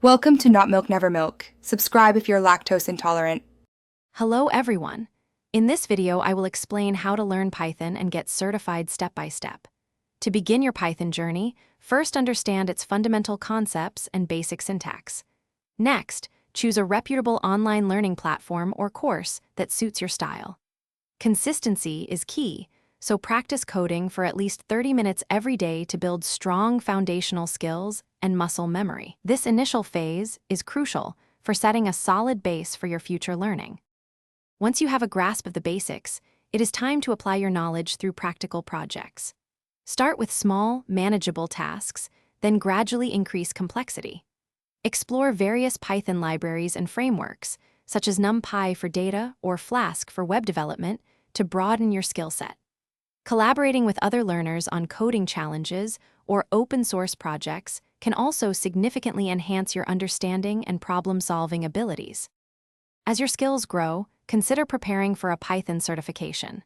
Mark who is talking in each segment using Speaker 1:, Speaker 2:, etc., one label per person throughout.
Speaker 1: Welcome to Not Milk Never Milk. Subscribe if you're lactose intolerant.
Speaker 2: Hello everyone! In this video, I will explain how to learn Python and get certified step by step. To begin your Python journey, first understand its fundamental concepts and basic syntax. Next, choose a reputable online learning platform or course that suits your style. Consistency is key, so practice coding for at least 30 minutes every day to build strong foundational skills and muscle memory. This initial phase is crucial for setting a solid base for your future learning. Once you have a grasp of the basics, it is time to apply your knowledge through practical projects. Start with small, manageable tasks, then gradually increase complexity. Explore various Python libraries and frameworks, such as NumPy for data or Flask for web development, to broaden your skill set. Collaborating with other learners on coding challenges or open-source projects can also significantly enhance your understanding and problem-solving abilities. As your skills grow, consider preparing for a Python certification.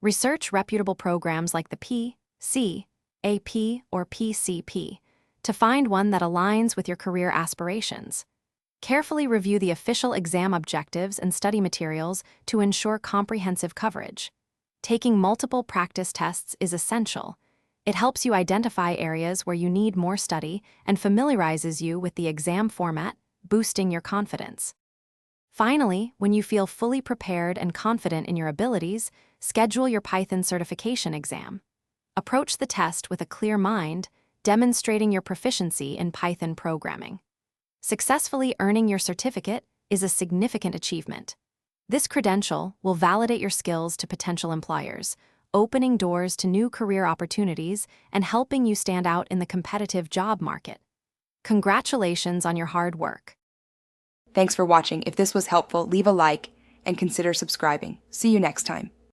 Speaker 2: Research reputable programs like the P, C, AP, or PCP to find one that aligns with your career aspirations. Carefully review the official exam objectives and study materials to ensure comprehensive coverage. Taking multiple practice tests is essential. It helps you identify areas where you need more study and familiarizes you with the exam format, boosting your confidence. Finally, when you feel fully prepared and confident in your abilities, schedule your Python certification exam. Approach the test with a clear mind, demonstrating your proficiency in Python programming. Successfully earning your certificate is a significant achievement. This credential will validate your skills to potential employers, opening doors to new career opportunities and helping you stand out in the competitive job market. Congratulations on your hard work.
Speaker 1: Thanks for watching. If this was helpful, leave a like and consider subscribing. See you next time.